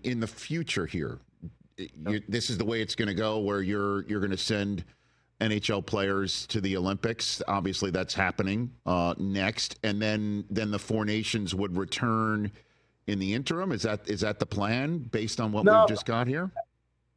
in the future here, this is the way it's going to go, where you're going to send NHL players to the Olympics. Obviously, that's happening next, and then the Four Nations would return in the interim. Is that the plan based on what we've just got here?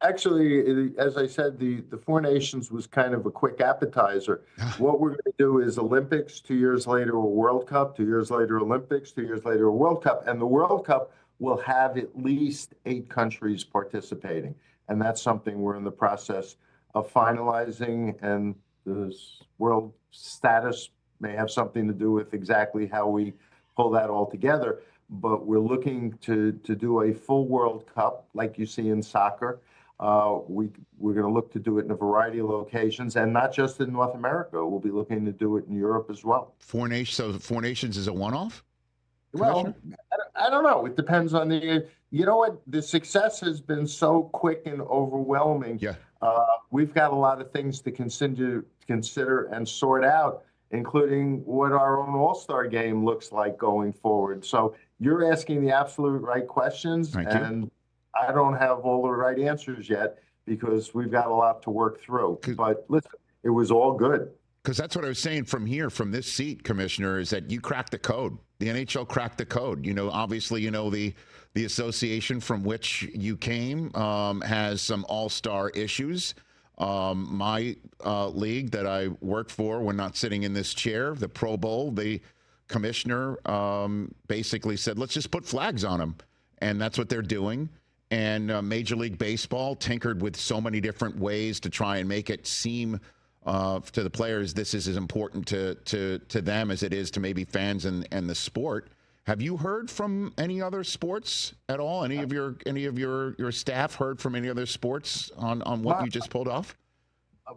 Actually, as I said, the Four Nations was kind of a quick appetizer. What we're going to do is Olympics, 2 years later a World Cup, 2 years later Olympics, 2 years later a World Cup, and the World Cup will have at least 8 countries participating, and that's something we're in the process of finalizing, and the world status may have something to do with exactly how we pull that all together. But we're looking to do a full World Cup like you see in soccer. We're going to look to do it in a variety of locations, and not just in North America. We'll be looking to do it in Europe as well. Four Nations is a one-off? Well, I don't know. It depends on you know what? The success has been so quick and overwhelming. Yeah. We've got a lot of things to consider and sort out, including what our own All-Star game looks like going forward. So you're asking the absolute right questions. Thank you. I don't have all the right answers yet because we've got a lot to work through. But listen, it was all good. Because that's what I was saying from this seat, Commissioner, is that you cracked the code. The NHL cracked the code. Obviously, the association from which you came has some all-star issues. My league that I work for, when not sitting in this chair, the Pro Bowl, the commissioner basically said, let's just put flags on them. And that's what they're doing. And Major League Baseball tinkered with so many different ways to try and make it seem to the players this is as important to them as it is to maybe fans and the sport. Have you heard from any other sports at all? Any of your staff heard from any other sports on what you just pulled off?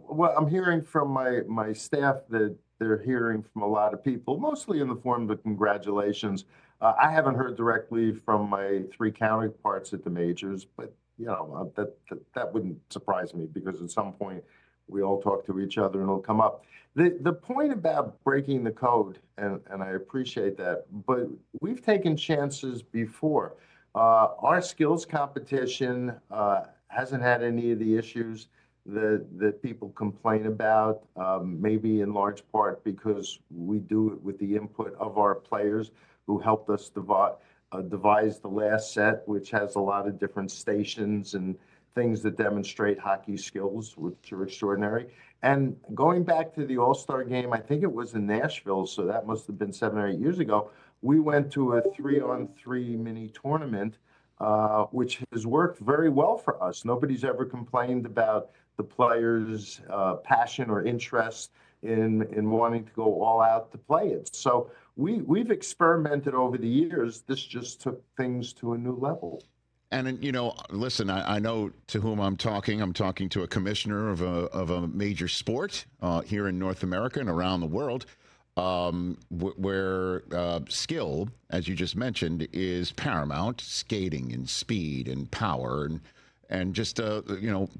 Well, I'm hearing from my staff that they're hearing from a lot of people, mostly in the form of congratulations. I haven't heard directly from my 3 counterparts at the majors, but that wouldn't surprise me because at some point we all talk to each other and it'll come up. The point about breaking the code, and I appreciate that, but we've taken chances before. Our skills competition hasn't had any of the issues that people complain about, maybe in large part because we do it with the input of our players who helped us devise the last set, which has a lot of different stations and things that demonstrate hockey skills, which are extraordinary. And going back to the All-Star game, I think it was in Nashville, so that must have been 7 or 8 years ago. We went to a 3-on-3 mini tournament, which has worked very well for us. Nobody's ever complained about the players' passion or interest in wanting to go all out to play it. So we've experimented over the years. This just took things to a new level. And, listen, I know to whom I'm talking. I'm talking to a commissioner of a major sport here in North America and around the world, where skill, as you just mentioned, is paramount. Skating and speed and power and just,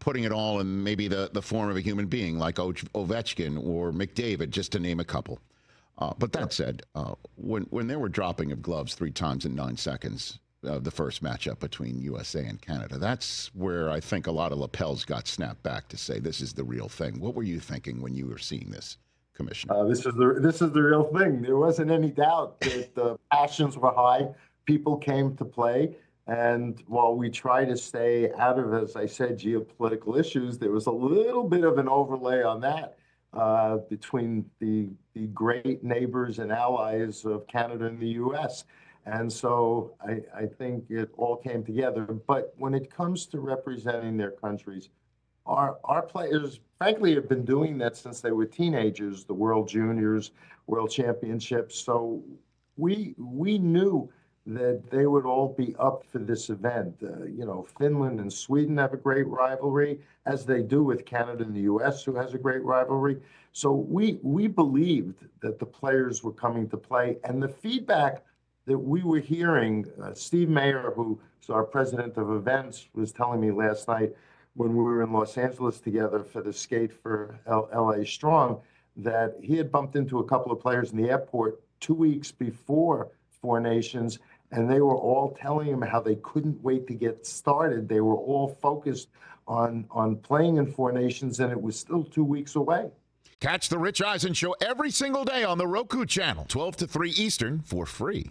putting it all in maybe the form of a human being like Ovechkin or McDavid, just to name a couple. But that said, when there were dropping of gloves 3 times in 9 seconds, the first matchup between USA and Canada, that's where I think a lot of lapels got snapped back to say this is the real thing. What were you thinking when you were seeing this, Commissioner? This is the real thing. There wasn't any doubt that the passions were high. People came to play. And while we try to stay out of, as I said, geopolitical issues, there was a little bit of an overlay on that between the great neighbors and allies of Canada and the U.S. And so I think it all came together. But when it comes to representing their countries, our players, frankly, have been doing that since they were teenagers, the World Juniors, World Championships. So we knew that they would all be up for this event. Finland and Sweden have a great rivalry, as they do with Canada and the U.S., who has a great rivalry. So we believed that the players were coming to play. And the feedback that we were hearing, Steve Mayer, who is our president of events, was telling me last night when we were in Los Angeles together for the skate for LA Strong, that he had bumped into a couple of players in the airport 2 weeks before Four Nations, and they were all telling him how they couldn't wait to get started. They were all focused on playing in Four Nations, and it was still 2 weeks away. Catch the Rich Eisen Show every single day on the Roku Channel, 12 to 3 Eastern, for free.